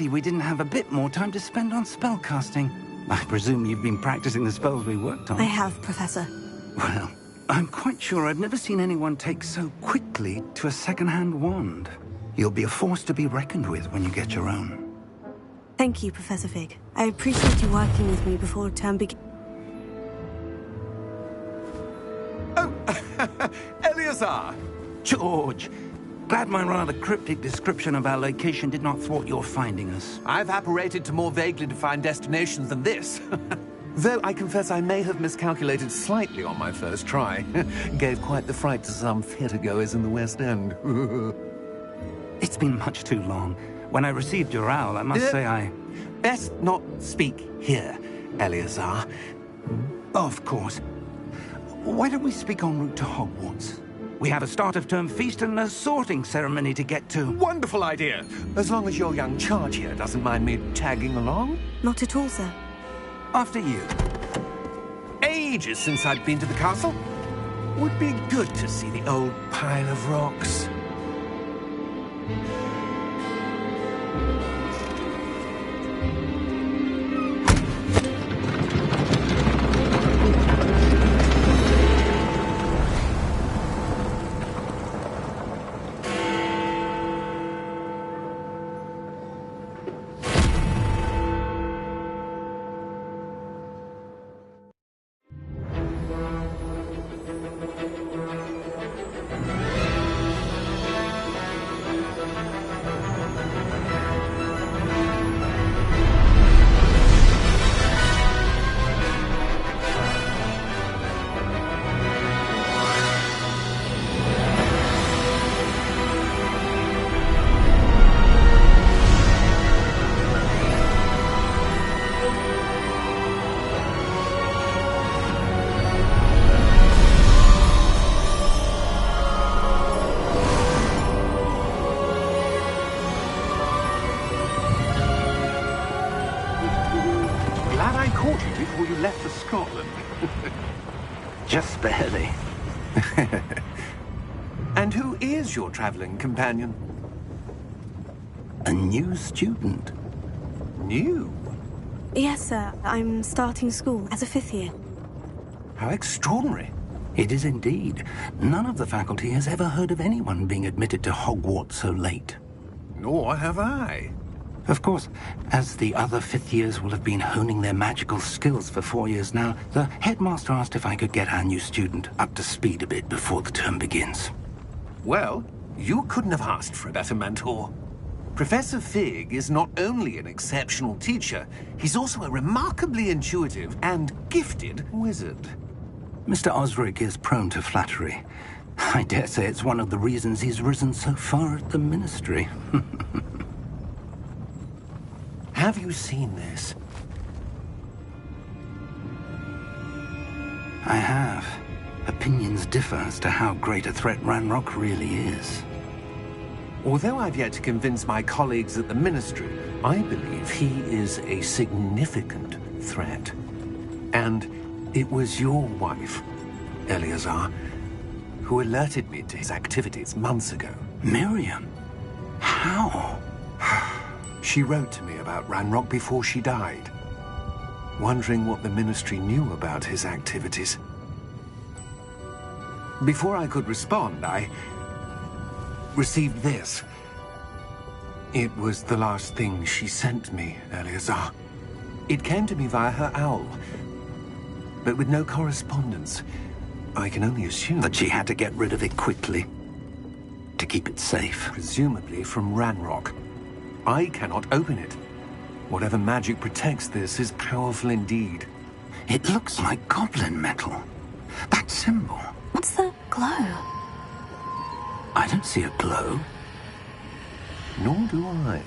we didn't have a bit more time to spend on spellcasting. I presume you've been practicing the spells we worked on. I have, Professor. Well, I'm quite sure I've never seen anyone take so quickly to a second-hand wand. You'll be a force to be reckoned with when you get your own. Thank you, Professor Fig. I appreciate you working with me before term begins. Oh, Eleazar! George! Glad my rather cryptic description of our location did not thwart your finding us. I've apparated to more vaguely defined destinations than this. Though I confess I may have miscalculated slightly on my first try. Gave quite the fright to some theatre-goers in the West End. It's been much too long. When I received your owl, I must say I... Best not speak here, Eleazar. Of course. Why don't we speak en route to Hogwarts? We have a start-of-term feast and a sorting ceremony to get to. Wonderful idea! As long as your young charge here doesn't mind me tagging along. Not at all, sir. After you. Ages since I'd been to the castle. Would be good to see the old pile of rocks. Before you left for Scotland. Just barely. And who is your traveling companion? A new student. New? Yes, sir. I'm starting school as a 5th year. How extraordinary. It is indeed. None of the faculty has ever heard of anyone being admitted to Hogwarts so late. Nor have I. Of course, as the other 5th years will have been honing their magical skills for 4 years now, the headmaster asked if I could get our new student up to speed a bit before the term begins. Well, you couldn't have asked for a better mentor. Professor Fig is not only an exceptional teacher, he's also a remarkably intuitive and gifted wizard. Mr. Osric is prone to flattery. I dare say it's one of the reasons he's risen so far at the Ministry. Have you seen this? I have. Opinions differ as to how great a threat Ranrock really is. Although I've yet to convince my colleagues at the Ministry, I believe he is a significant threat. And it was your wife, Eleazar, who alerted me to his activities months ago. Miriam? How? She wrote to me about Ranrock before she died, wondering what the Ministry knew about his activities. Before I could respond, I received this. It was the last thing she sent me, Eleazar. It came to me via her owl, but with no correspondence. I can only assume that she had to get rid of it quickly, to keep it safe. Presumably from Ranrock. I cannot open it. Whatever magic protects this is powerful indeed. It looks like goblin metal. That symbol. What's the glow? I don't see a glow. Nor do I.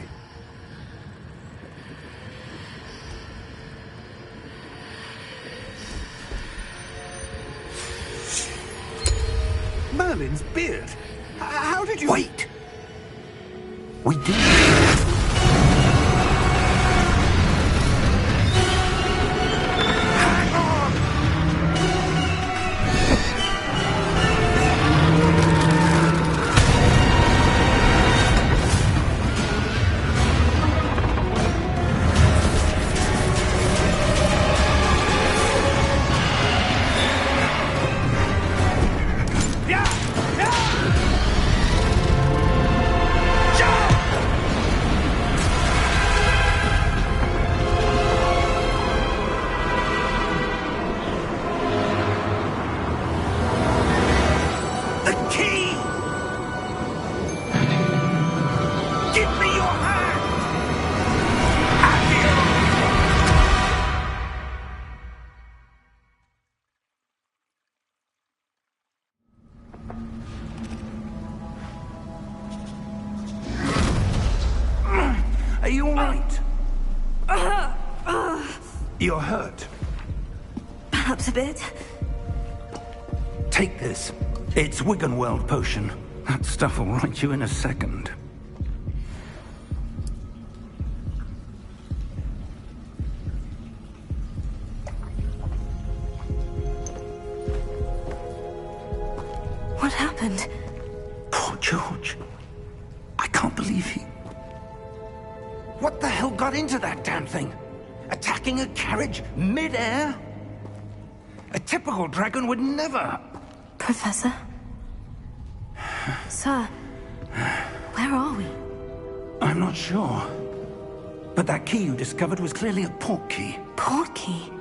Merlin's beard. How did you... Wait! We did. right? You're hurt. Perhaps a bit. Take this. It's Wiggenweld potion. That stuff will right you in a second. What happened? Poor George. I can't believe he... What the hell got into that damn thing? Attacking a carriage mid-air? A typical dragon would never... Professor? Sir, where are we? I'm not sure. But that key you discovered was clearly a port key. Port key?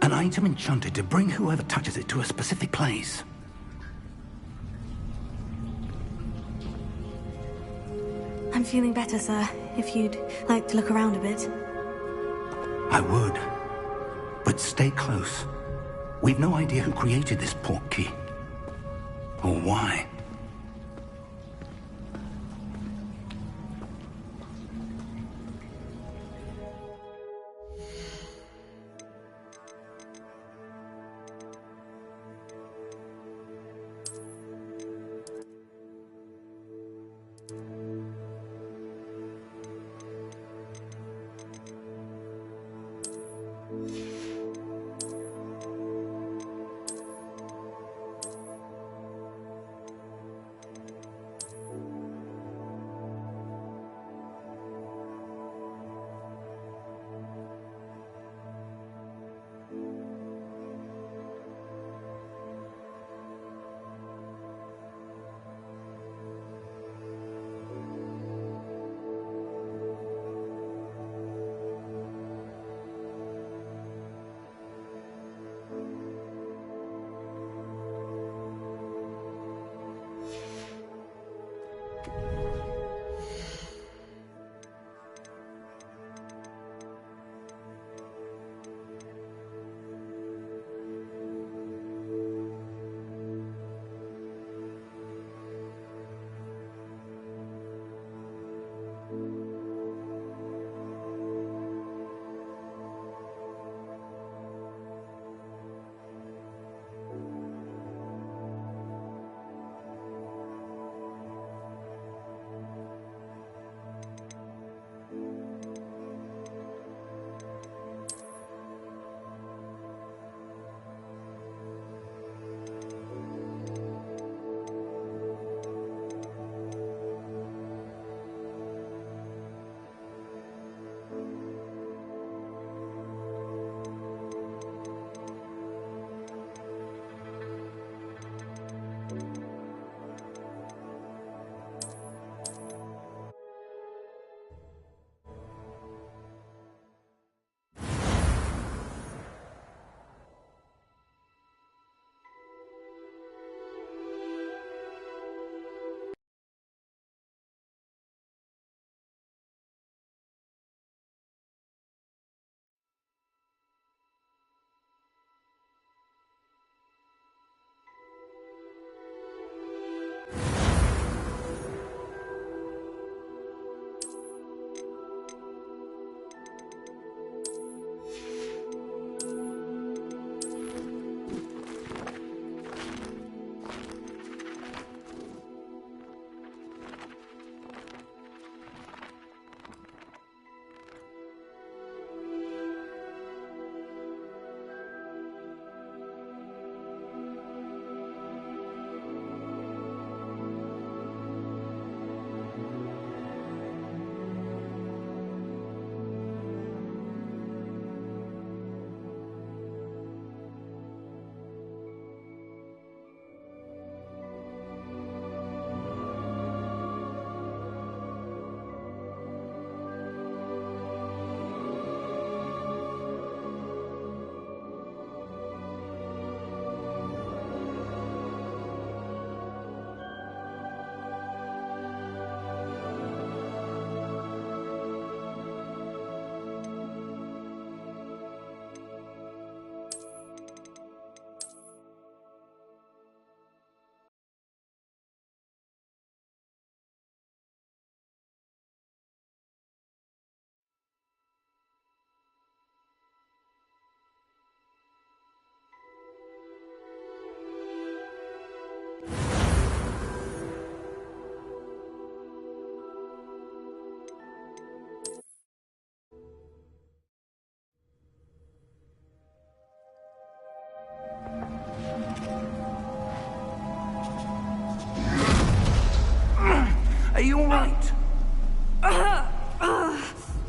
An item enchanted to bring whoever touches it to a specific place. I'm feeling better, sir. If you'd like to look around a bit. I would. But stay close. We've no idea who created this port key. Or why.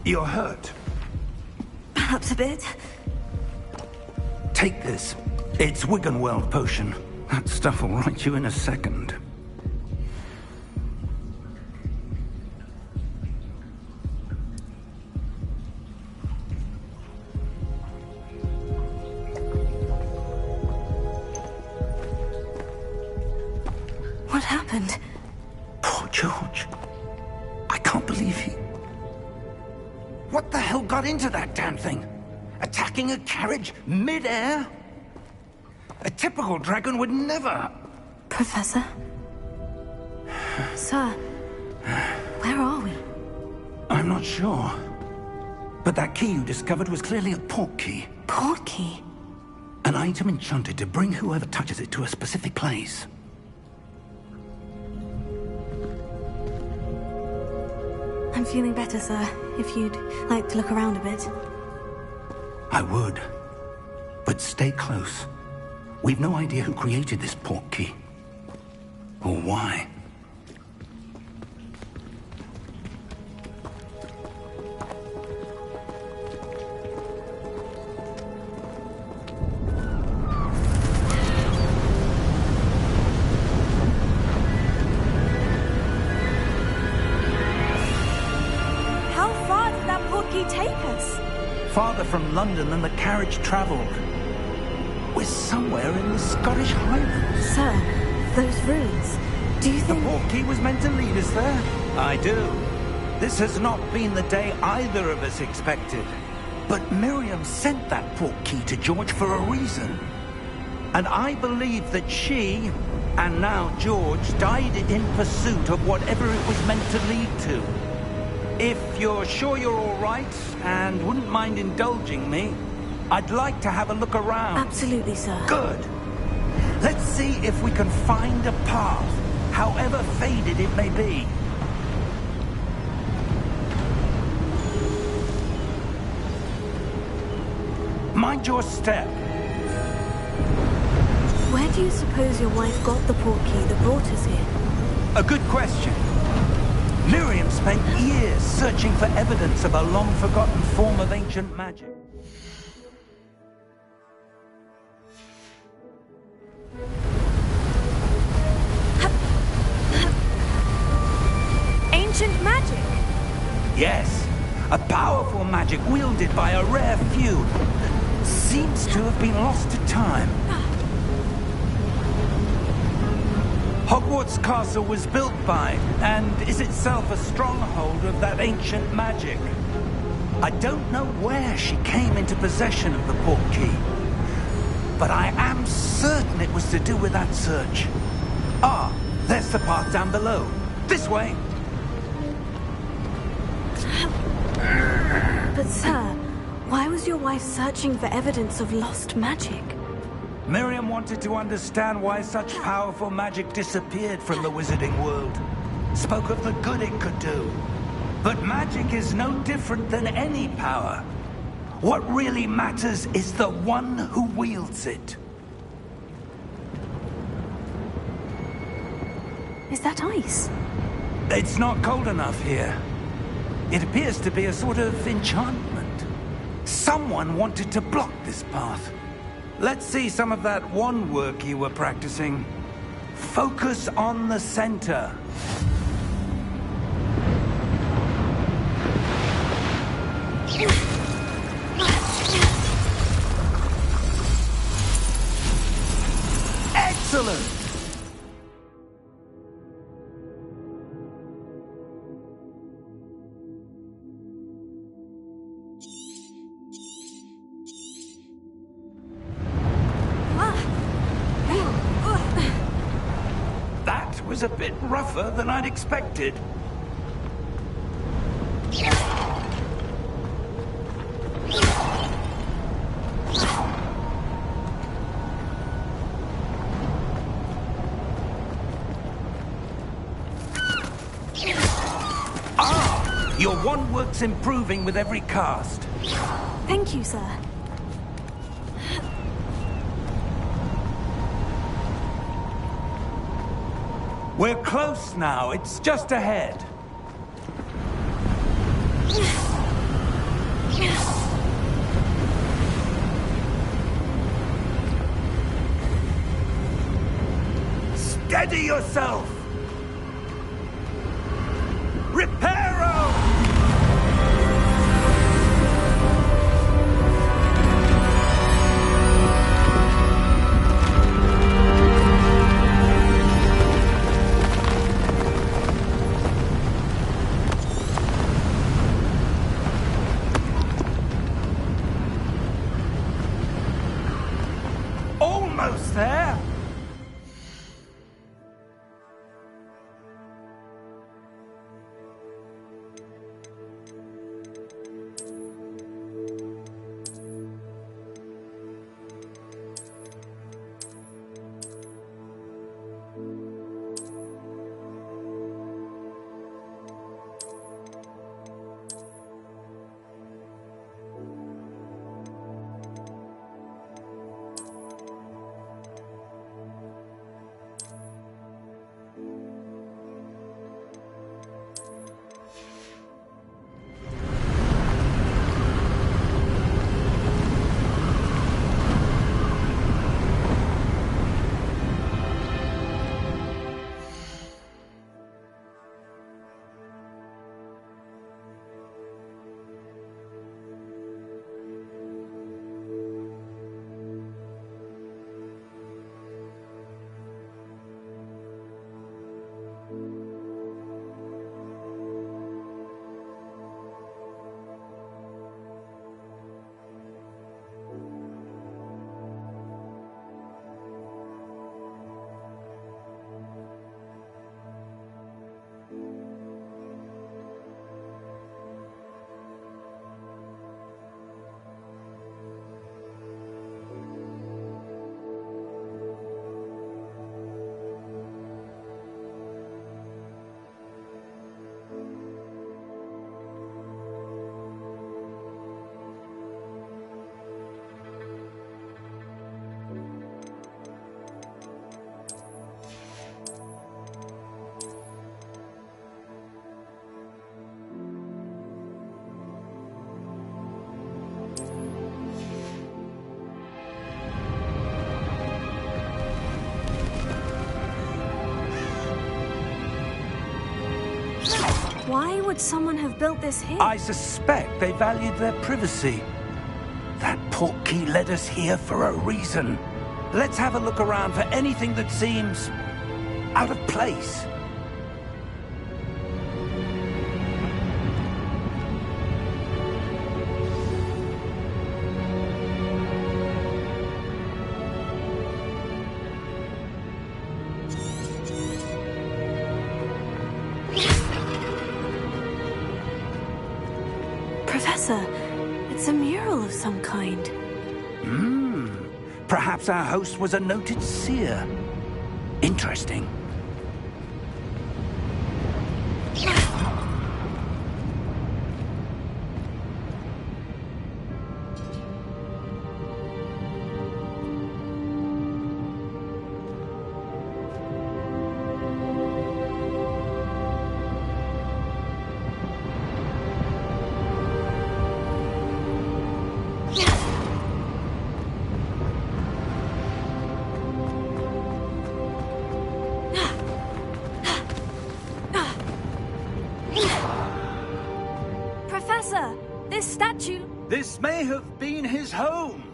You're hurt. Perhaps a bit. Take this. It's Wiggenweld potion. That stuff will right you in a second. What happened? Poor George. I can't believe he... What the hell got into that damn thing? Attacking a carriage mid-air? A typical dragon would never... Professor? Sir, where are we? I'm not sure. But that key you discovered was clearly a port key. Port key? An item enchanted to bring whoever touches it to a specific place. I'm feeling better, sir. If you'd like to look around a bit. I would. But stay close. We've no idea who created this port key. Or why. How far did that port key take us? Farther from London than the carriage travelled. We're somewhere in the Scottish Highlands. Sir, those ruins. Do you The think... port key was meant to lead us there? I do. This has not been the day either of us expected. But Miriam sent that port key to George for a reason. And I believe that she, and now George, died in pursuit of whatever it was meant to lead to. If you're sure you're all right, and wouldn't mind indulging me, I'd like to have a look around. Absolutely, sir. Good. Let's see if we can find a path, however faded it may be. Mind your step. Where do you suppose your wife got the port key that brought us here? A good question. Miriam spent years searching for evidence of a long-forgotten form of ancient magic. Ancient magic? Yes, a powerful magic wielded by a rare few that seems to have been lost to time. Hogwarts Castle was built by, and is itself a stronghold of that ancient magic. I don't know where she came into possession of the port key, but I am certain it was to do with that search. Ah, there's the path down below. This way. But sir, why was your wife searching for evidence of lost magic? Miriam wanted to understand why such powerful magic disappeared from the wizarding world. Spoke of the good it could do. But magic is no different than any power. What really matters is the one who wields it. Is that ice? It's not cold enough here. It appears to be a sort of enchantment. Someone wanted to block this path. Let's see some of that wand work you were practicing. Focus on the center. Excellent! That was a bit rougher than I'd expected. Ah! Your wand work's improving with every cast. Thank you, sir. We're close now. It's just ahead. Steady yourself! Reparo! Almost there! Why would someone have built this here? I suspect they valued their privacy. That portkey led us here for a reason. Let's have a look around for anything that seems out of place. Professor, it's a mural of some kind. Perhaps our host was a noted seer. Interesting. Professor, this statue... This may have been his home.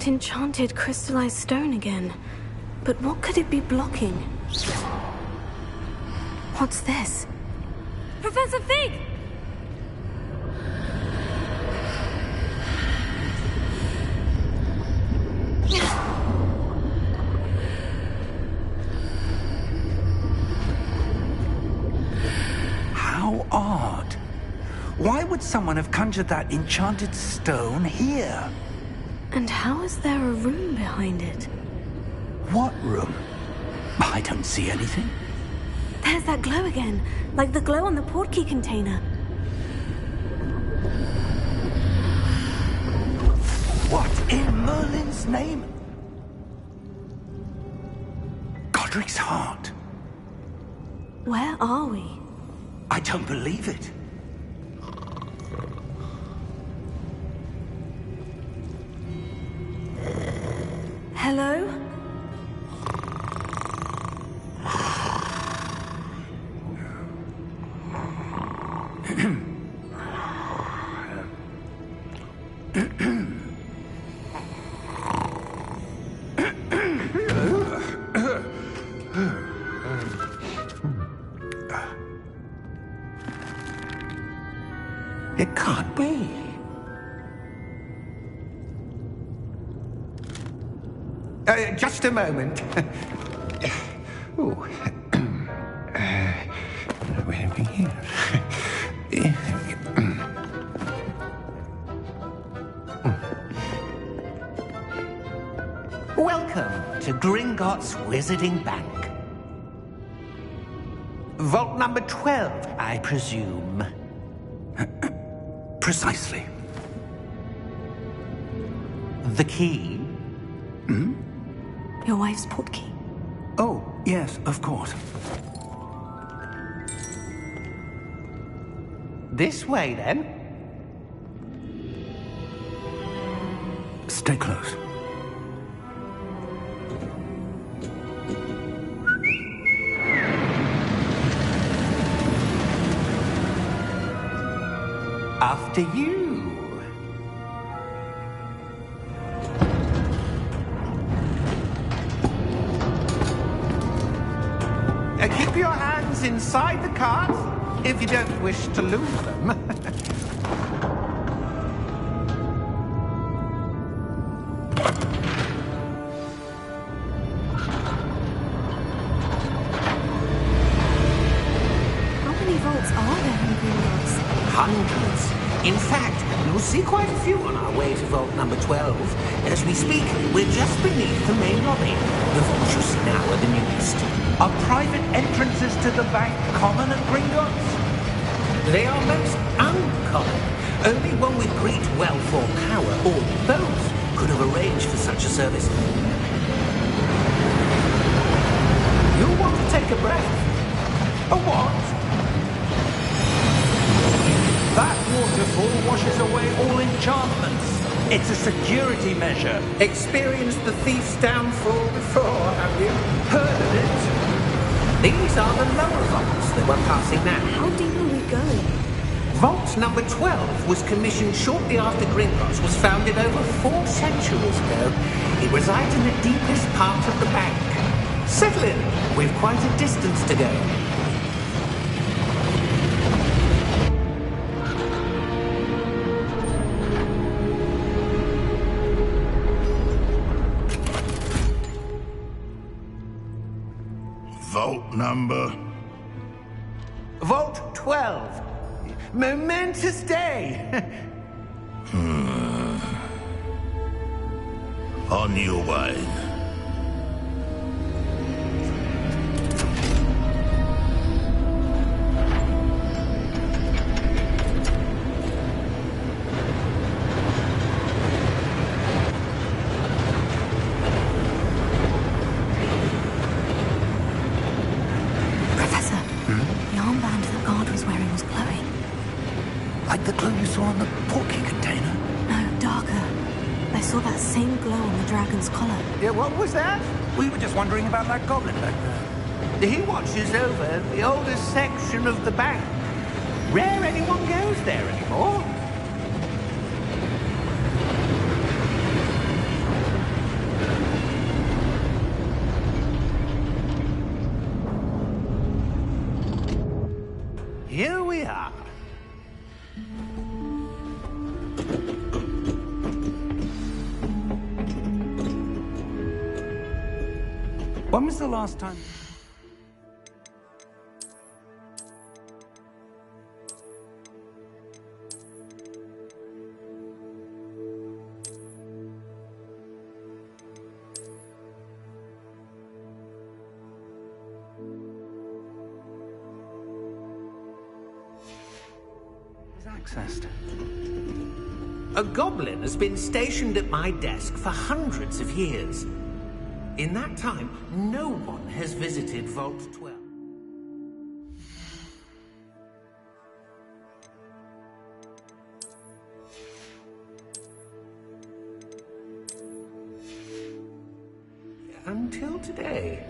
That enchanted crystallized stone again. But what could it be blocking? What's this? Professor Fig! How odd. Why would someone have conjured that enchanted stone here? And how is there a room behind it? What room? I don't see anything. There's that glow again, like the glow on the portkey container. What in Merlin's name? Godric's heart. Where are we? I don't believe it. Hello? It can't be. Just a moment. Oh. Where are we here? Welcome to Gringotts Wizarding Bank. Vault number 12, I presume. Precisely. The key? Your wife's portkey. Oh, yes, of course. This way, then. Stay close. After you. Keep your hands inside the cart if you don't wish to lose them. How many vaults are there in Gringotts? Hundreds. In fact, you'll see quite a few on our way to vault number 12. As we speak, we're just beneath the main lobby. The vaults you see now are the newest. Are private entrances to the bank common at Gringotts? They are most uncommon. Only one with great wealth or power, or both, could have arranged for such a service. You'll want to take a breath. A what? That waterfall washes away all enchantments. It's a security measure. Experienced the thief's downfall before, have you? Heard of it? These are the lower vaults that we're passing now. How deep are we going? Vault number 12 was commissioned shortly after Gringotts was founded over 4 centuries ago. It resides in the deepest part of the bank. Settle in. We've quite a distance to go. Vault number? Vault 12. Momentous day. On your way. Professor, the armband that guard was wearing was glowing. Like the glow you saw on the portkey container? No, darker. I saw that same glow on the dragon's collar. Yeah, what was that? We were just wondering about that goblin back there. He watches over the oldest section of the bank. Rare anyone goes there anymore. here we are. When was the last time? Accessed. A goblin has been stationed at my desk for hundreds of years. In that time, no one has visited Vault 12. Until today.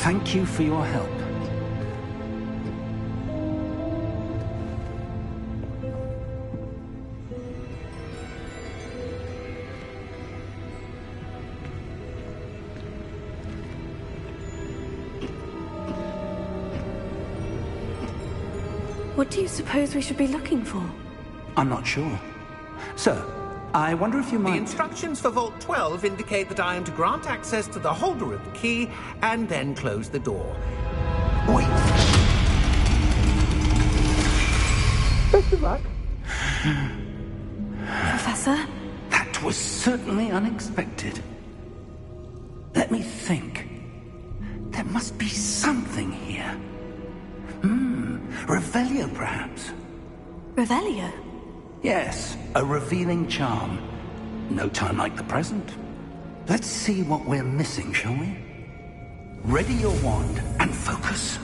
Thank you for your help. What do you suppose we should be looking for? I'm not sure. Sir, I wonder if you The might... instructions for Vault 12 indicate that I am to grant access to the holder of the key and then close the door. Wait! Best of luck. Professor? That was certainly unexpected. Let me think. There must be something here. Revelio, perhaps? Revelio? Yes, a revealing charm. No time like the present. Let's see what we're missing, shall we? Ready your wand and focus.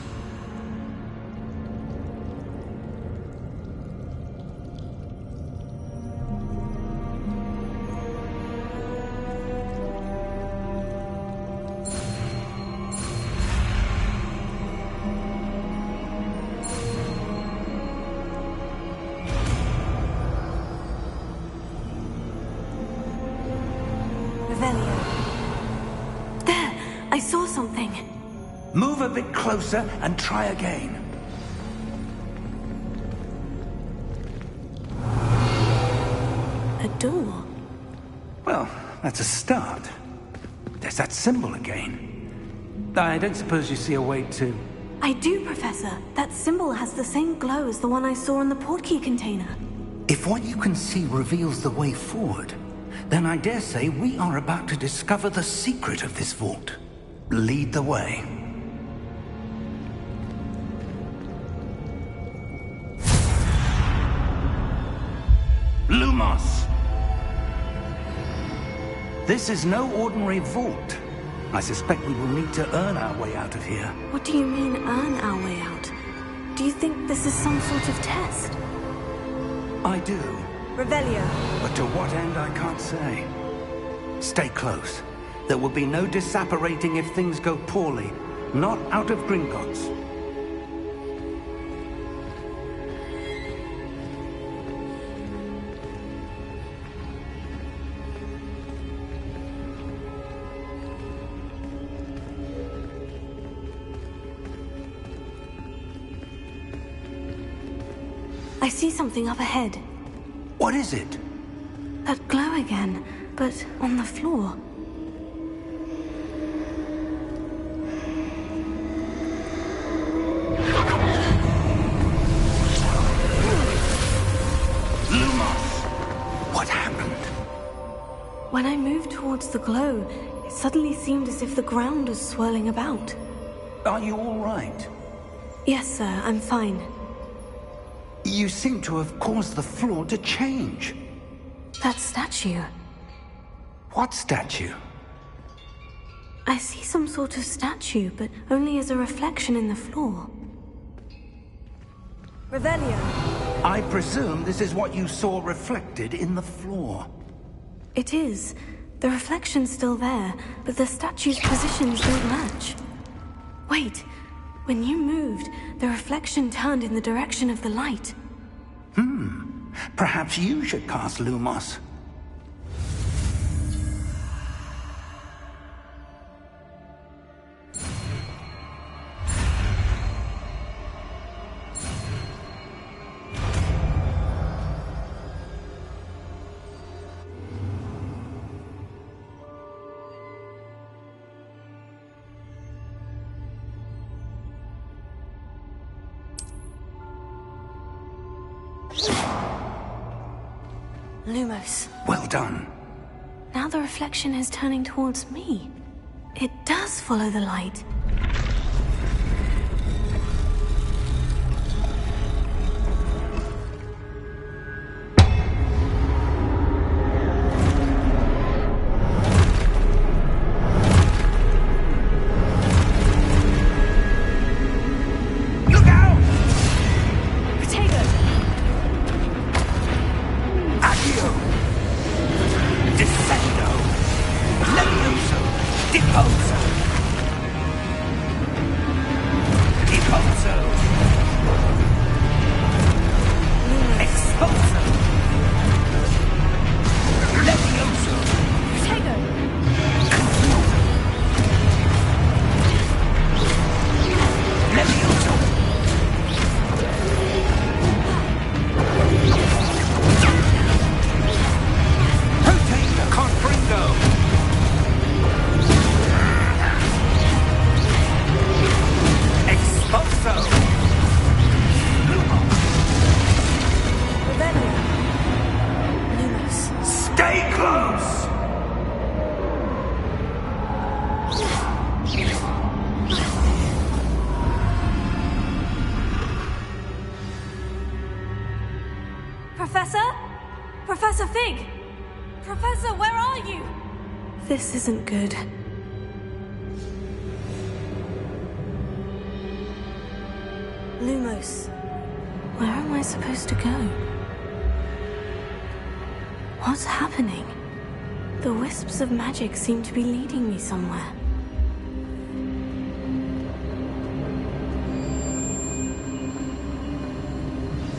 Revelio. There! I saw something. Move a bit closer and try again. A door. Well, that's a start. There's that symbol again. I don't suppose you see a way to... I do, Professor. That symbol has the same glow as the one I saw in the portkey container. If what you can see reveals the way forward, then I dare say we are about to discover the secret of this vault. Lead the way. Lumos! This is no ordinary vault. I suspect we will need to earn our way out of here. What do you mean, earn our way out? Do you think this is some sort of test? I do, Revelio. but to what end I can't say. Stay close. There will be no disapparating if things go poorly. Not out of Gringotts. I see something up ahead. What is it? That glow again, but on the floor. Lumos! What happened? When I moved towards the glow, it suddenly seemed as if the ground was swirling about. Are you all right? Yes, sir, I'm fine. You seem to have caused the floor to change. That statue. What statue? I see some sort of statue, but only as a reflection in the floor. Revelio. I presume this is what you saw reflected in the floor. It is. The reflection's still there, but the statue's positions don't match. Wait. When you moved, the reflection turned in the direction of the light. Perhaps you should cast Lumos. Lumos. Well done. Now the reflection is turning towards me. It does follow the light. Look out! Protego! Accio! Descendo! Levioso! Deposa! Professor? Professor Fig! Professor, where are you? This isn't good. Lumos, where am I supposed to go? What's happening? The wisps of magic seem to be leading me somewhere.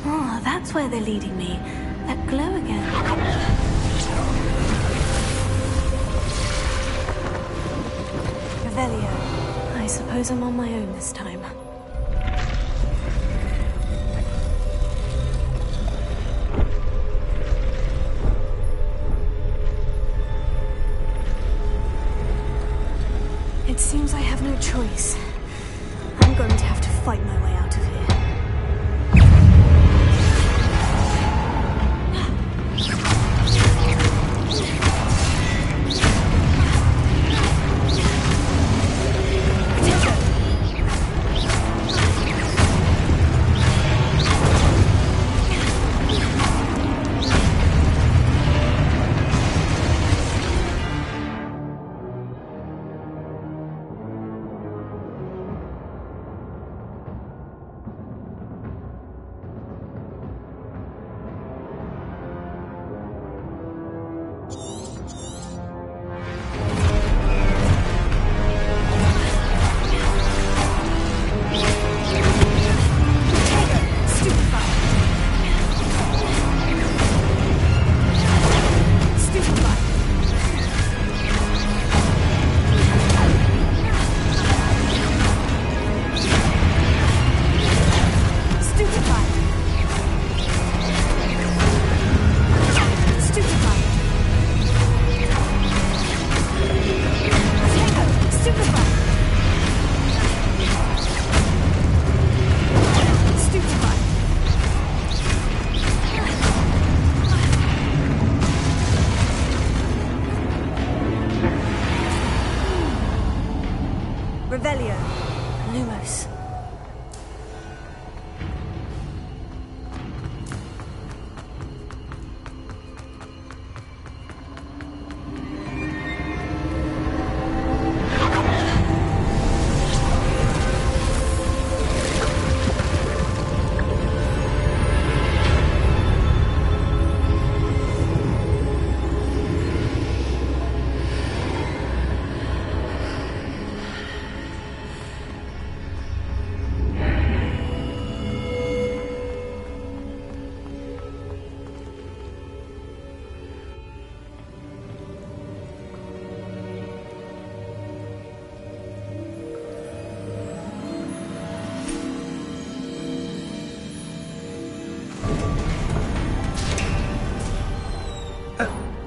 Oh, that's where they're leading me. That glow again. Revelio. I suppose I'm on my own this time. It seems I have no choice. I'm going to have to fight my way out of here. Revelio. Lumos.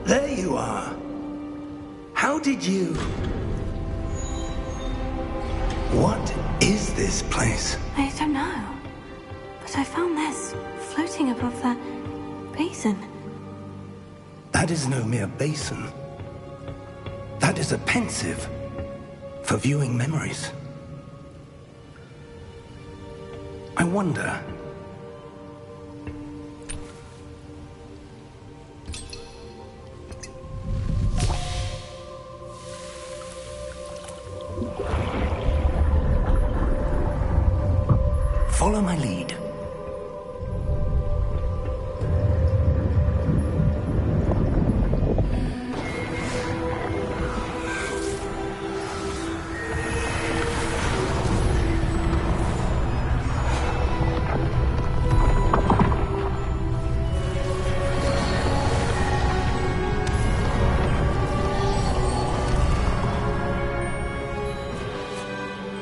There you are. How did you... What is this place? I don't know. But I found this floating above that basin. That is no mere basin. That is a pensive for viewing memories. I wonder... Follow my lead.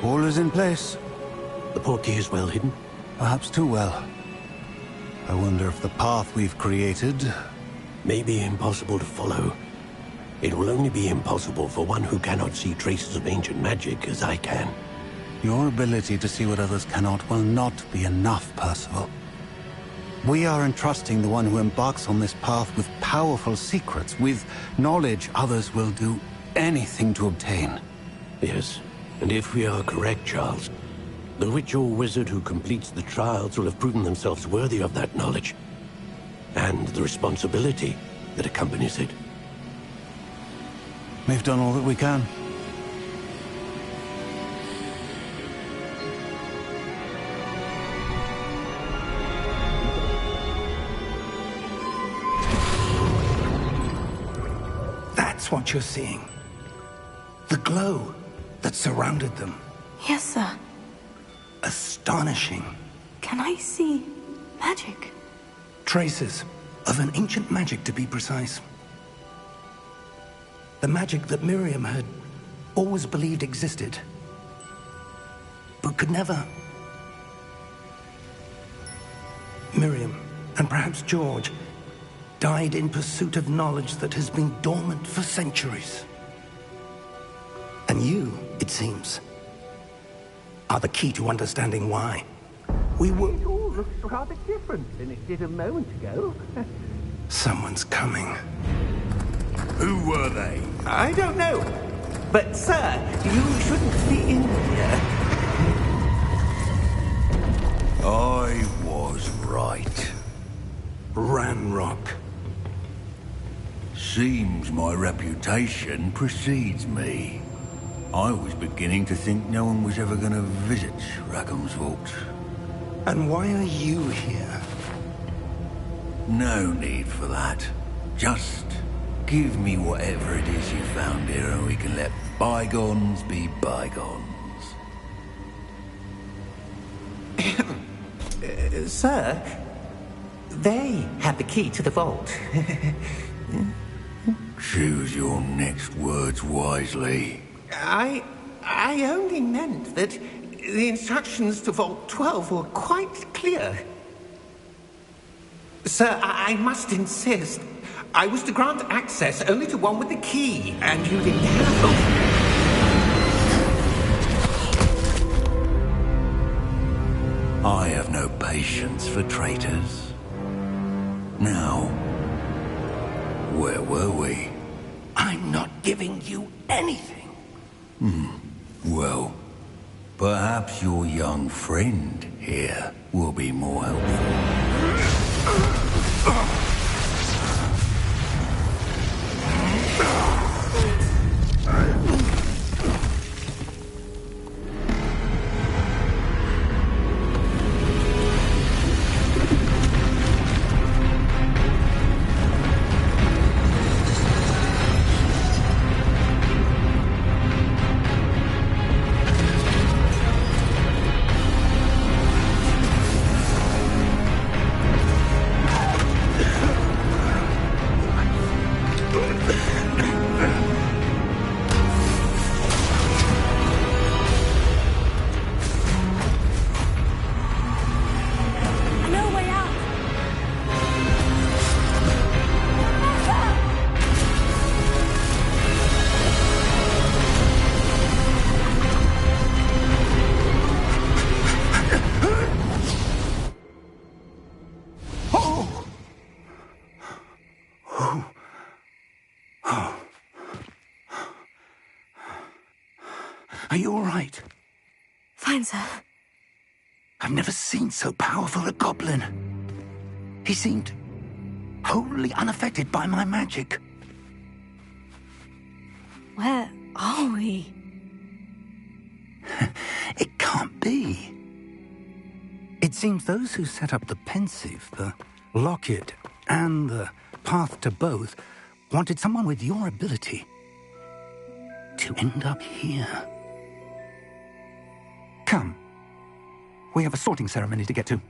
All is in place. The portkey is well hidden. Perhaps too well. I wonder if the path we've created... May be impossible to follow. It will only be impossible for one who cannot see traces of ancient magic as I can. Your ability to see what others cannot will not be enough, Percival. We are entrusting the one who embarks on this path with powerful secrets, with knowledge others will do anything to obtain. Yes, and if we are correct, Charles, the witch or wizard who completes the trials will have proven themselves worthy of that knowledge. and the responsibility that accompanies it. We've done all that we can. That's what you're seeing. The glow that surrounded them. Yes, sir. Astonishing. Can I see magic? Traces of an ancient magic, to be precise. The magic that Miriam had always believed existed, but could never. Miriam, and perhaps George, died in pursuit of knowledge that has been dormant for centuries. And you, it seems, are the key to understanding why. We were... It all looks rather different than it did a moment ago. Someone's coming. Who were they? I don't know. But, sir, you shouldn't be in here. I was right. Ranrock. Seems my reputation precedes me. I was beginning to think no one was ever going to visit Rackham's Vault. And why are you here? No need for that. Just give me whatever it is you found here and we can let bygones be bygones. Sir, they have the key to the vault. Choose your next words wisely. I only meant that the instructions to Vault 12 were quite clear. Sir, I must insist. I was to grant access only to one with the key, and you didn't have both. I have no patience for traitors. Now, where were we? I'm not giving you anything. Well, perhaps your young friend here will be more helpful. No way out! Are you all right? Fine, sir. I've never seen so powerful a goblin. He seemed wholly unaffected by my magic. Where are we? It can't be. It seems those who set up the Pensieve, the Locket, and the Path to Both wanted someone with your ability to end up here. Come. We have a sorting ceremony to get to.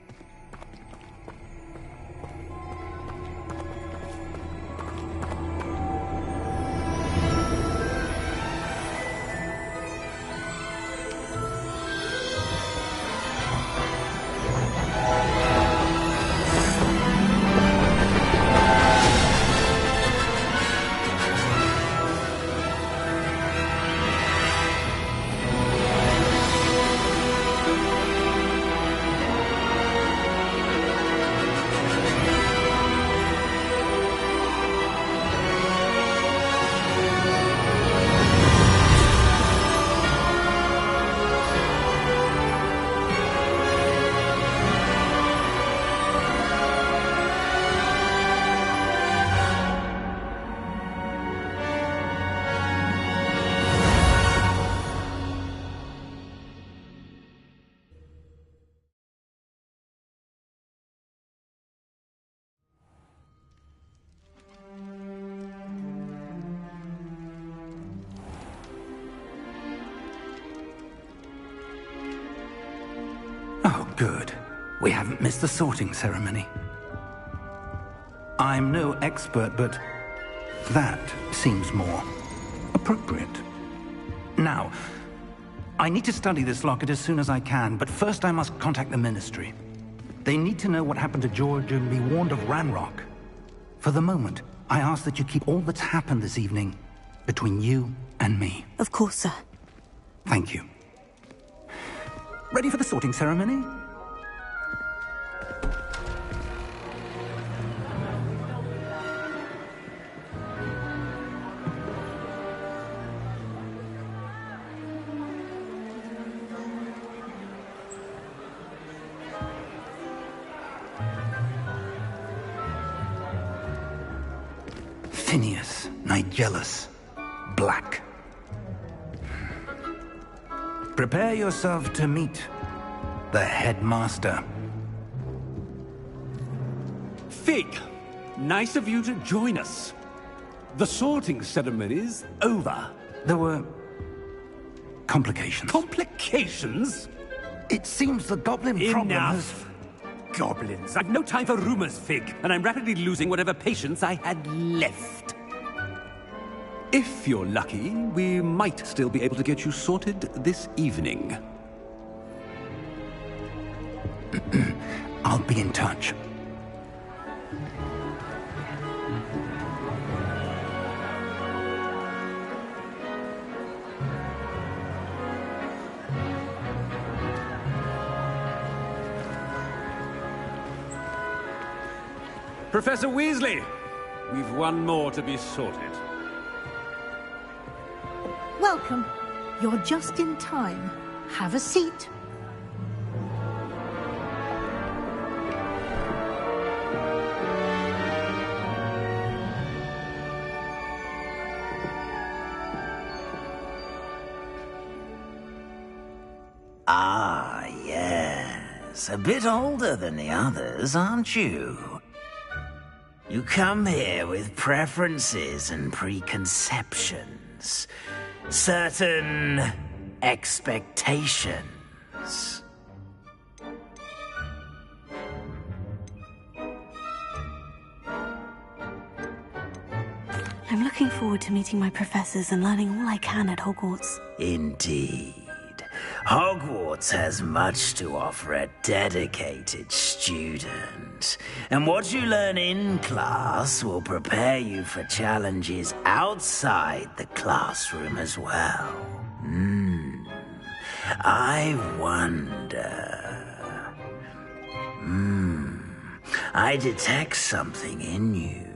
We haven't missed the sorting ceremony. I'm no expert, but that seems more appropriate. Now, I need to study this locket as soon as I can, but first I must contact the Ministry. They need to know what happened to George and be warned of Ranrock. For the moment, I ask that you keep all that's happened this evening between you and me. Of course, sir. Thank you. Ready for the sorting ceremony? Phineas Nigellus Black. Prepare yourself to meet the headmaster. Fig, nice of you to join us. The sorting ceremony's over. There were complications. Complications? It seems the goblin problem has... Enough! Goblins. I've no time for rumors, Fig, and I'm rapidly losing whatever patience I had left. If you're lucky, we might still be able to get you sorted this evening. I'll be in touch. Professor Weasley, we've one more to be sorted. Welcome. You're just in time. Have a seat. Ah, yes. A bit older than the others, aren't you? You come here with preferences and preconceptions. Certain expectations. I'm looking forward to meeting my professors and learning all I can at Hogwarts. Indeed. Hogwarts has much to offer a dedicated student. And what you learn in class will prepare you for challenges outside the classroom as well. I wonder... I detect something in you.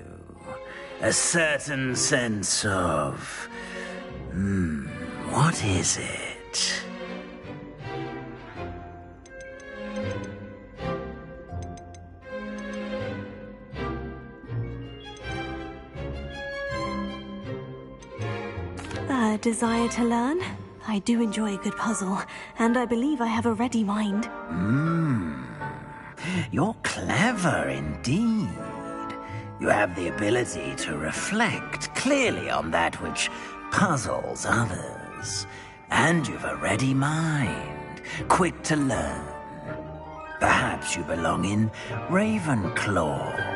A certain sense of... what is it? A desire to learn? I do enjoy a good puzzle, and I believe I have a ready mind. You're clever indeed. You have the ability to reflect clearly on that which puzzles others. And you've a ready mind, quick to learn. Perhaps you belong in Ravenclaw.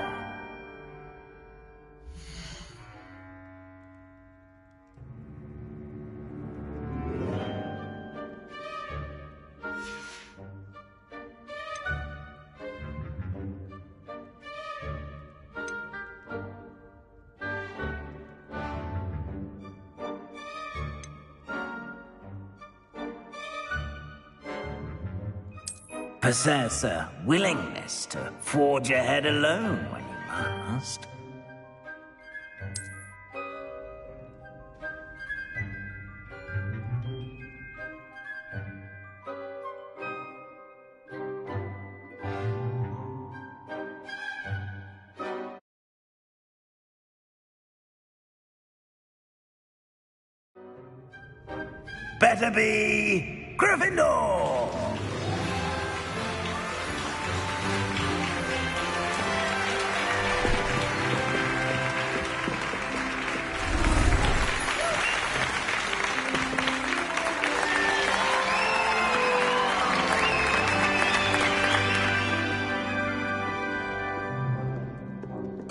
Possess a willingness to forge ahead alone when you must. Better be Gryffindor!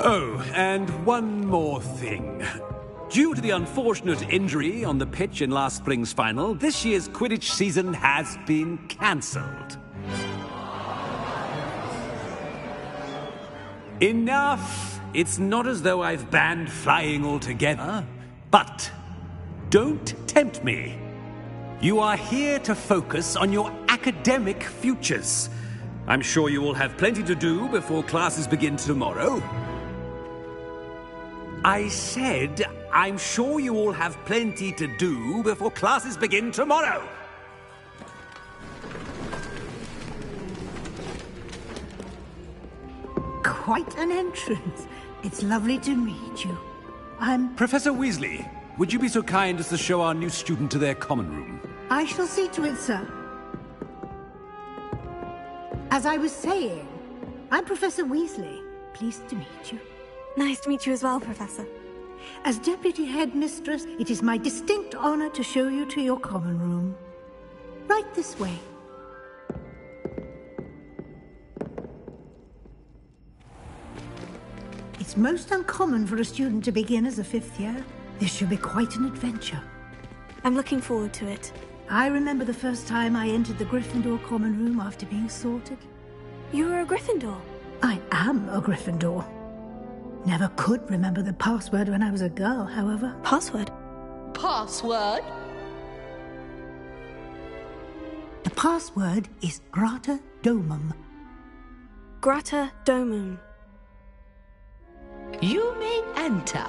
Oh, and one more thing. Due to the unfortunate injury on the pitch in last spring's final, this year's Quidditch season has been cancelled. Enough! It's not as though I've banned flying altogether, but don't tempt me. You are here to focus on your academic futures. I'm sure you will have plenty to do before classes begin tomorrow. I said, I'm sure you all have plenty to do before classes begin tomorrow. Quite an entrance. It's lovely to meet you. Professor Weasley, would you be so kind as to show our new student to their common room? I shall see to it, sir. As I was saying, I'm Professor Weasley. Pleased to meet you. Nice to meet you as well, Professor. As Deputy Headmistress, it is my distinct honor to show you to your common room. Right this way. It's most uncommon for a student to begin as a fifth year. This should be quite an adventure. I'm looking forward to it. I remember the first time I entered the Gryffindor common room after being sorted. You were a Gryffindor? I am a Gryffindor. Never could remember the password when I was a girl, however. Password? Password? The password is Grata Domum. Grata Domum. You may enter.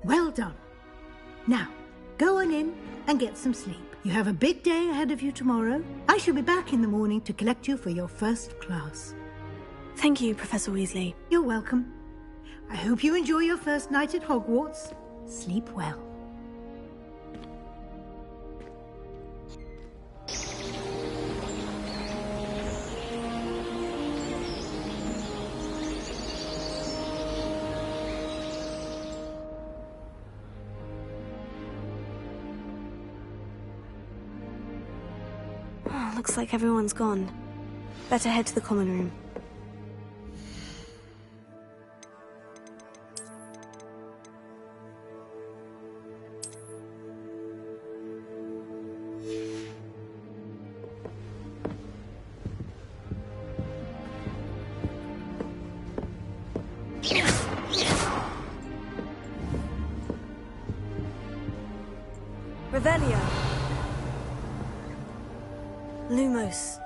Well done. Now, go on in and get some sleep. You have a big day ahead of you tomorrow. I shall be back in the morning to collect you for your first class. Thank you, Professor Weasley. You're welcome. I hope you enjoy your first night at Hogwarts. Sleep well. Looks like everyone's gone. Better head to the common room. Revelio. Lumos.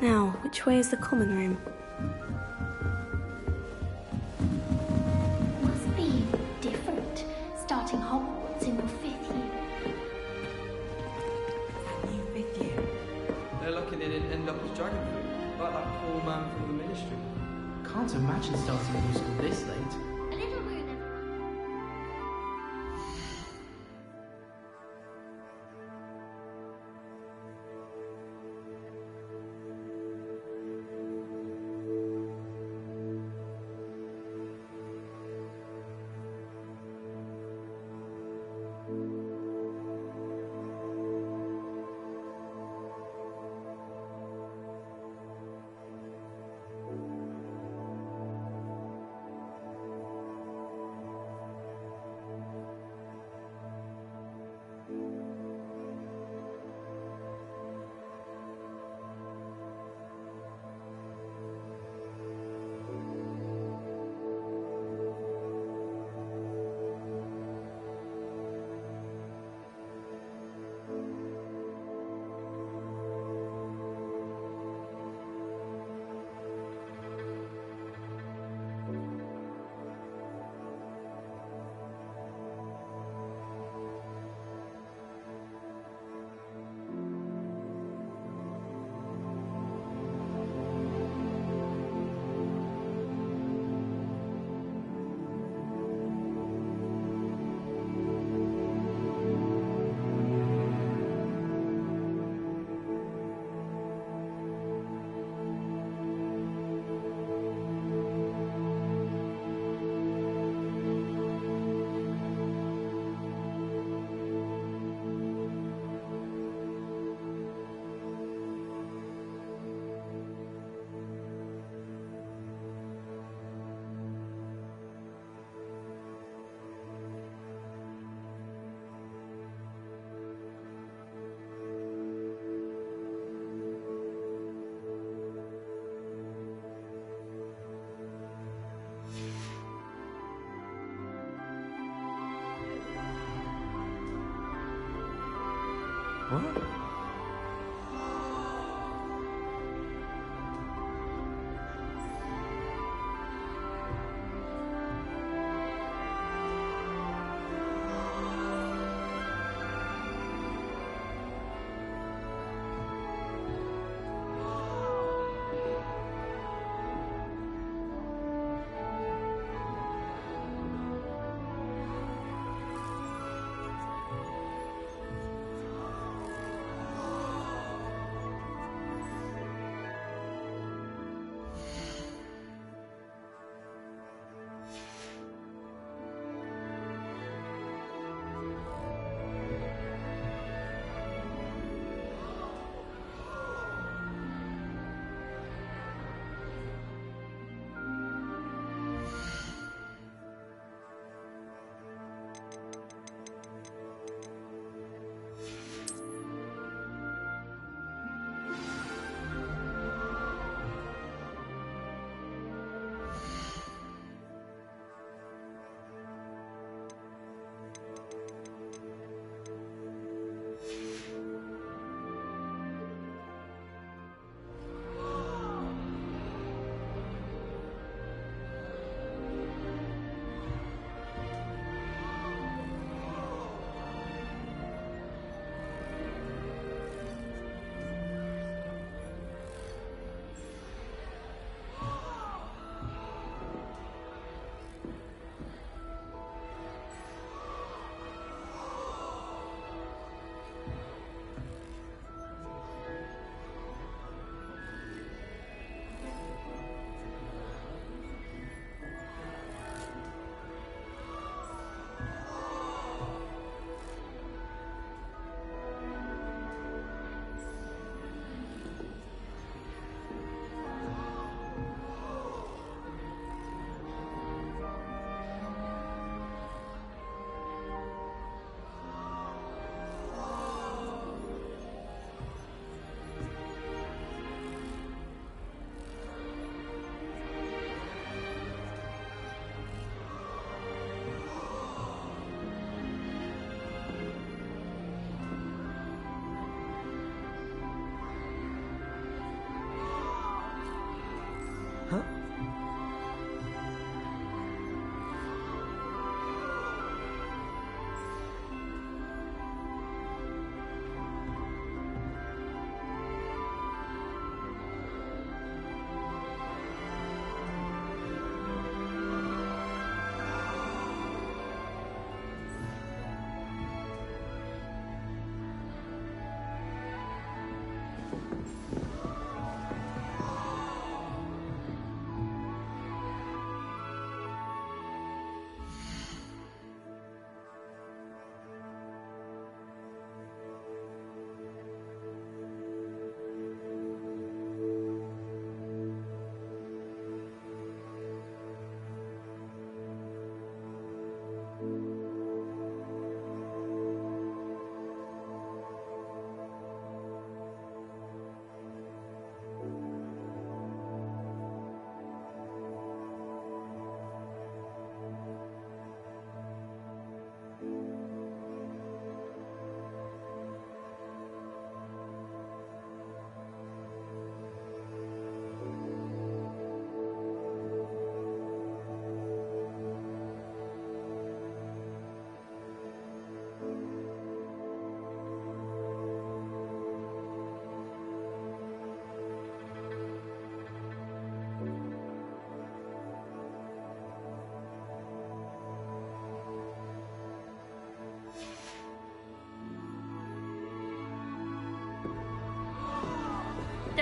Now, which way is the common room? Must be different, starting Hogwarts in your 5th year. New 5th year? They're lucky they didn't end up as dragon fruit, like that poor man from the Ministry. Can't imagine starting new school this late. A little rude, everyone.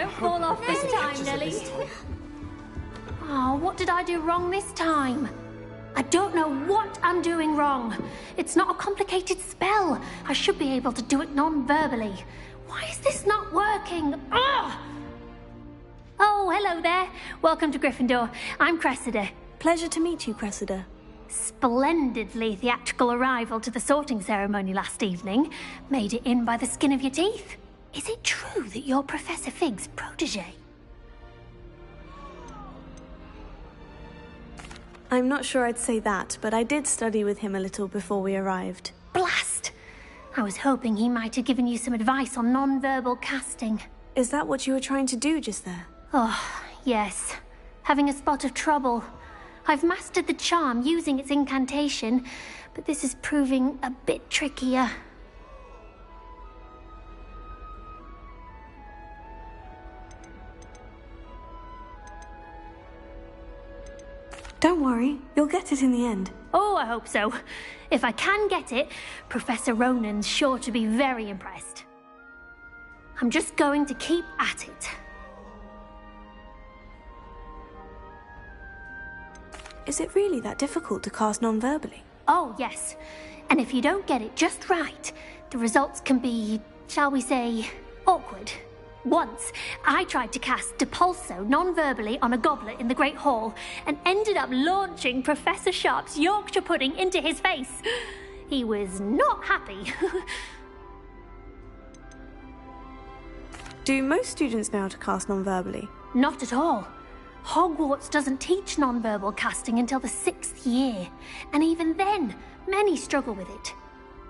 don't fall off this time, Nelly. Oh, what did I do wrong this time? I don't know what I'm doing wrong. It's not a complicated spell. I should be able to do it non-verbally. Why is this not working? Ugh! Oh, hello there. Welcome to Gryffindor. I'm Cressida. Pleasure to meet you, Cressida. Splendidly theatrical arrival to the sorting ceremony last evening. Made it in by the skin of your teeth. Is it true that you're Professor Fig's protege? I'm not sure I'd say that, but I did study with him a little before we arrived. Blast! I was hoping he might have given you some advice on non-verbal casting. Is that what you were trying to do just there? Oh, yes. Having a spot of trouble. I've mastered the charm using its incantation, but this is proving a bit trickier. Don't worry, you'll get it in the end. Oh, I hope so. If I can get it, Professor Ronan's sure to be very impressed. I'm just going to keep at it. Is it really that difficult to cast non-verbally? Oh, yes. And if you don't get it just right, the results can be, shall we say, awkward. Once, I tried to cast Depulso non-verbally on a goblet in the Great Hall and ended up launching Professor Sharp's Yorkshire pudding into his face. He was not happy. Do most students know how to cast non-verbally? Not at all. Hogwarts doesn't teach non-verbal casting until the 6th year, and even then, many struggle with it.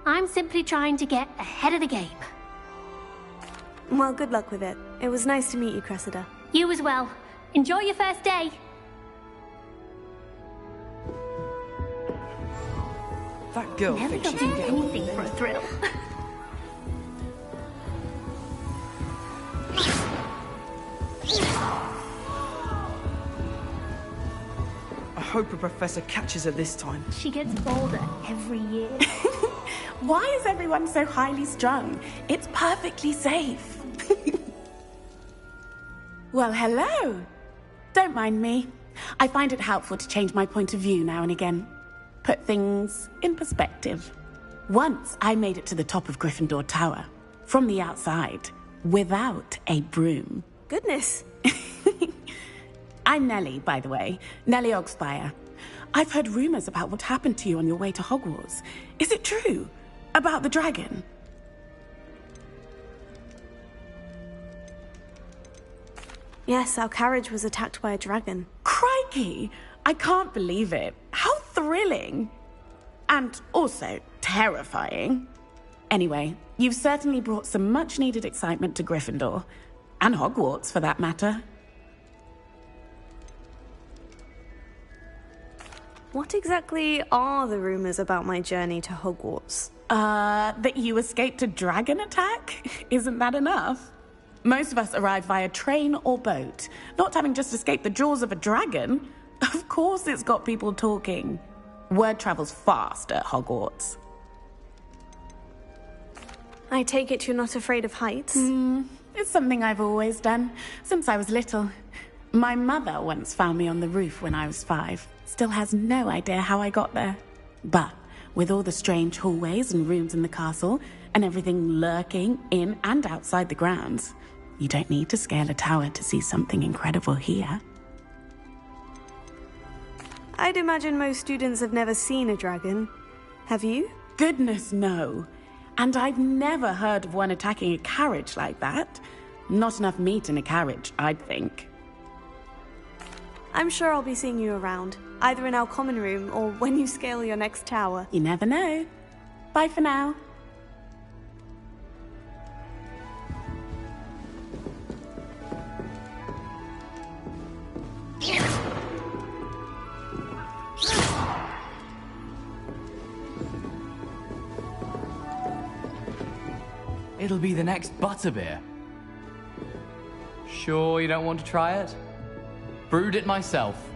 I'm simply trying to get ahead of the game. Well, good luck with it. It was nice to meet you, Cressida. You as well. Enjoy your first day. That girl Never thinks she do can get anything for a thrill. I hope a professor catches her this time. She gets bolder every year. Why is everyone so highly strung? It's perfectly safe. Well, hello. Don't mind me. I find it helpful to change my point of view now and again. Put things in perspective. Once I made it to the top of Gryffindor Tower, from the outside, without a broom. Goodness. I'm Nellie, by the way. Nellie Ogspire. I've heard rumors about what happened to you on your way to Hogwarts. Is it true? About the dragon? Yes, our carriage was attacked by a dragon. Crikey! I can't believe it. How thrilling! And also terrifying. Anyway, you've certainly brought some much-needed excitement to Gryffindor. And Hogwarts, for that matter. What exactly are the rumors about my journey to Hogwarts? That you escaped a dragon attack? Isn't that enough? Most of us arrive via train or boat, not having just escaped the jaws of a dragon. Of course it's got people talking. Word travels fast at Hogwarts. I take it you're not afraid of heights? It's something I've always done, since I was little. My mother once found me on the roof when I was 5. Still has no idea how I got there. But with all the strange hallways and rooms in the castle, and everything lurking in and outside the grounds, you don't need to scale a tower to see something incredible here. I'd imagine most students have never seen a dragon. Have you? Goodness, no. And I've never heard of one attacking a carriage like that. Not enough meat in a carriage, I'd think. I'm sure I'll be seeing you around, either in our common room or when you scale your next tower. You never know. Bye for now. It'll be the next butterbeer. Sure you don't want to try it? Brewed it myself.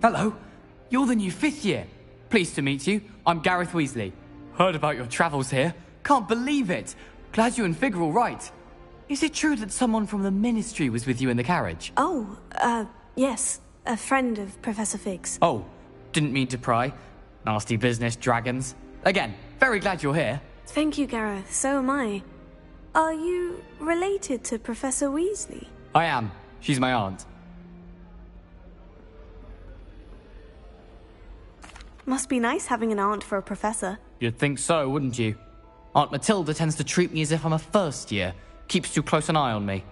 Hello, you're the new 5th year. Pleased to meet you. I'm Gareth Weasley. Heard about your travels here. Can't believe it. Glad you and Fig are all right. is it true that someone from the Ministry was with you in the carriage? Oh, yes. A friend of Professor Fig's. Oh, didn't mean to pry. Nasty business, dragons. Again, very glad you're here. Thank you, Gareth. So am I. Are you related to Professor Weasley? I am. She's my aunt. Must be nice having an aunt for a professor. You'd think so, wouldn't you? Aunt Matilda tends to treat me as if I'm a first year. Keeps too close an eye on me.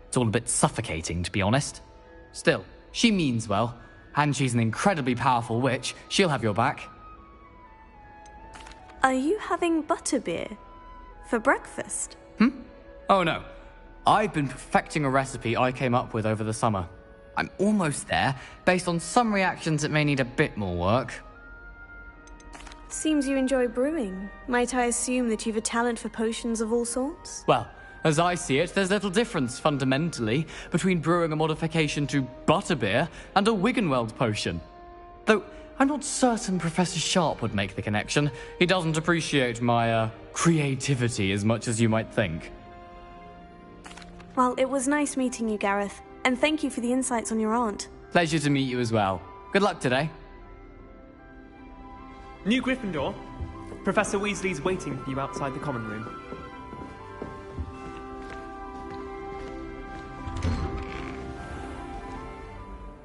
It's all a bit suffocating, to be honest. Still, she means well. And she's an incredibly powerful witch. She'll have your back. Are you having butterbeer for breakfast? Oh no. I've been perfecting a recipe I came up with over the summer. I'm almost there, based on some reactions that may need a bit more work. Seems you enjoy brewing. Might I assume that you've a talent for potions of all sorts? Well, as I see it, there's little difference, fundamentally, between brewing a modification to butterbeer and a Wiggenweld potion. Though, I'm not certain Professor Sharp would make the connection. He doesn't appreciate my, creativity as much as you might think. Well, it was nice meeting you, Gareth. And thank you for the insights on your aunt. Pleasure to meet you as well. Good luck today. New Gryffindor. Professor Weasley's waiting for you outside the common room.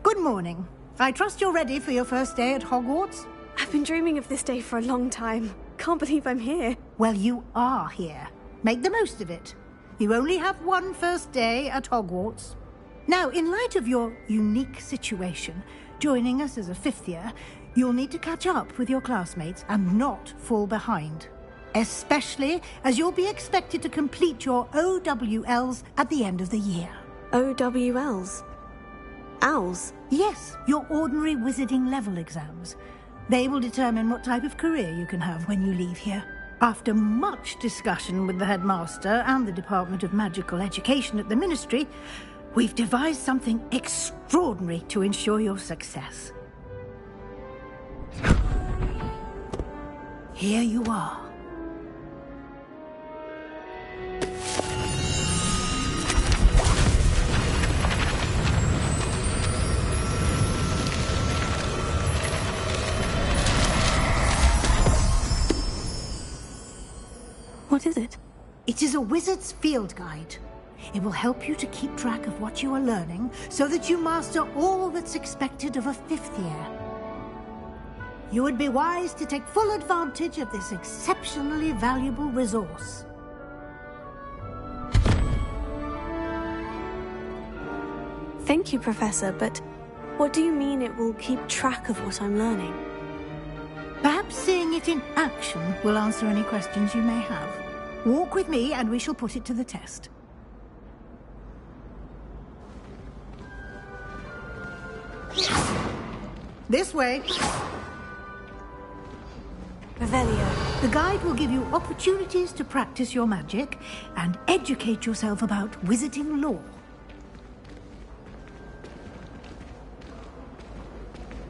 Good morning. I trust you're ready for your first day at Hogwarts? I've been dreaming of this day for a long time. Can't believe I'm here. Well, you are here. Make the most of it. You only have one first day at Hogwarts. Now, in light of your unique situation, joining us as a fifth year, you'll need to catch up with your classmates and not fall behind. Especially as you'll be expected to complete your OWLs at the end of the year. OWLs? Owls? Yes, your ordinary wizarding level exams. They will determine what type of career you can have when you leave here. After much discussion with the headmaster and the Department of Magical Education at the Ministry, we've devised something extraordinary to ensure your success. Here you are. What is it? It is a wizard's field guide. It will help you to keep track of what you are learning so that you master all that's expected of a fifth year. You would be wise to take full advantage of this exceptionally valuable resource. Thank you, Professor, but what do you mean it will keep track of what I'm learning? Perhaps seeing it in action will answer any questions you may have. Walk with me and we shall put it to the test. This way. Revelio. The guide will give you opportunities to practice your magic and educate yourself about wizarding lore.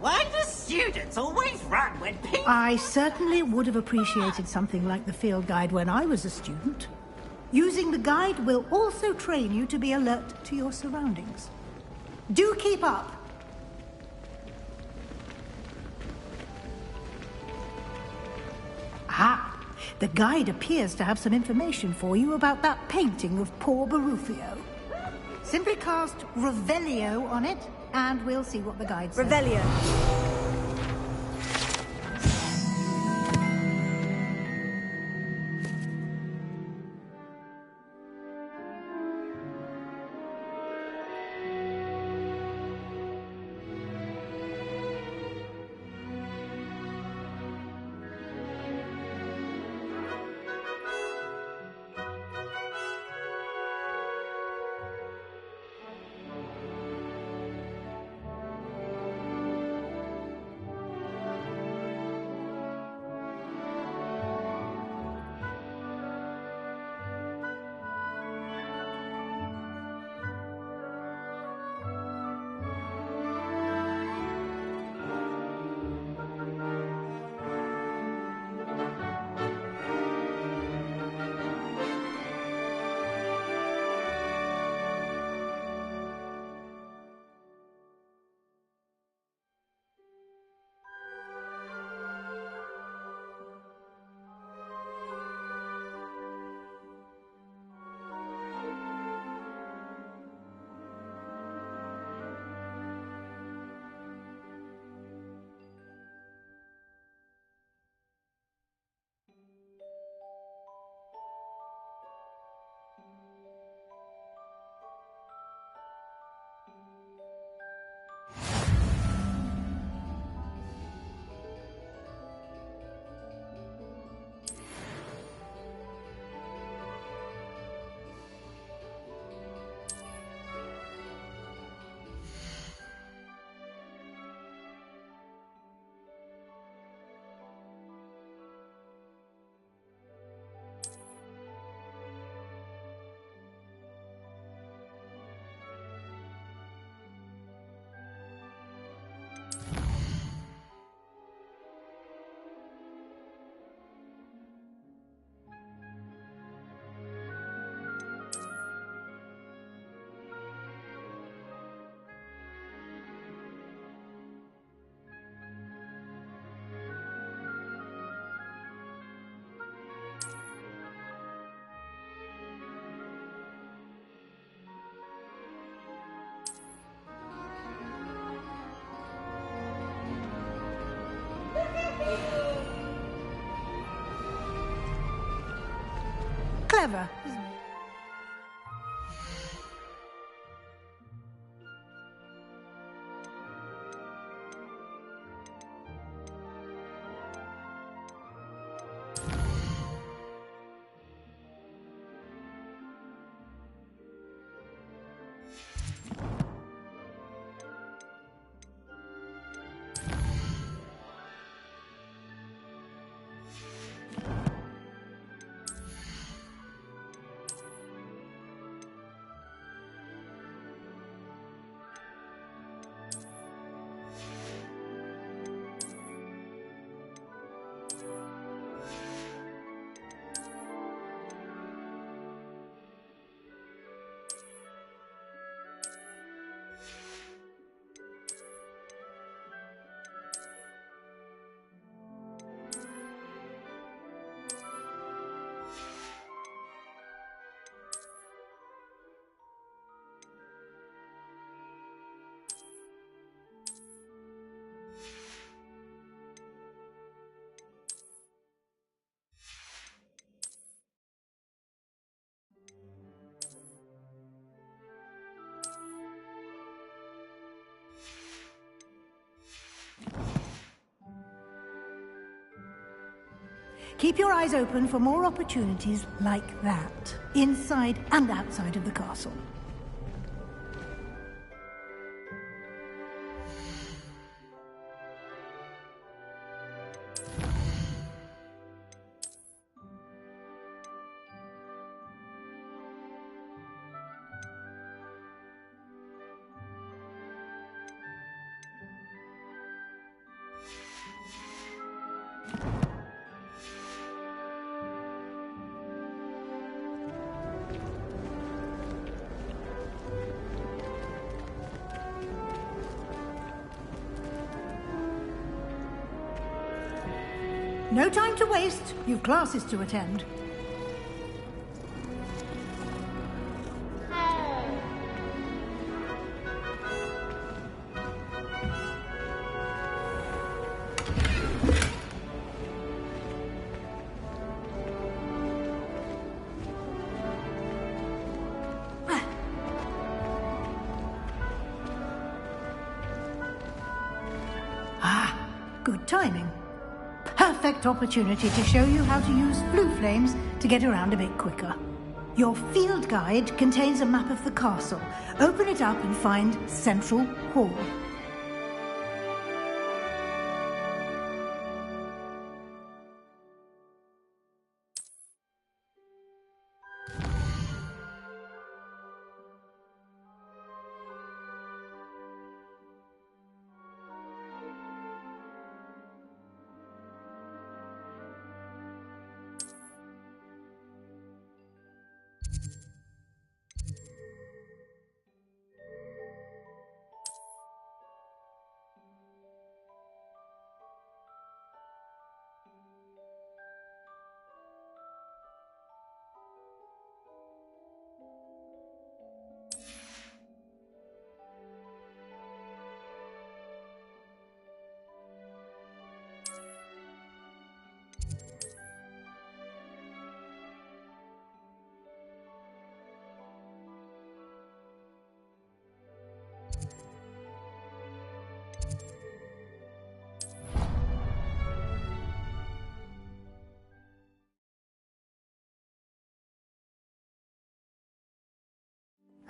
Why do students always run when people... I certainly would have appreciated something like the field guide when I was a student. Using the guide will also train you to be alert to your surroundings. Do keep up! Ah, the guide appears to have some information for you about that painting of poor Barufio. Simply cast Revelio on it, and we'll see what the guide says. Revelio. clever, isn't it? Keep your eyes open for more opportunities like that, inside and outside of the castle. No time to waste. You've classes to attend. Good timing. Perfect opportunity to show you how to use blue flames to get around a bit quicker. Your field guide contains a map of the castle. Open it up and find Central Hall.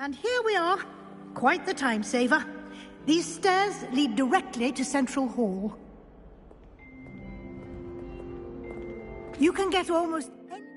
And here we are. Quite the time saver. These stairs lead directly to Central Hall. You can get almost any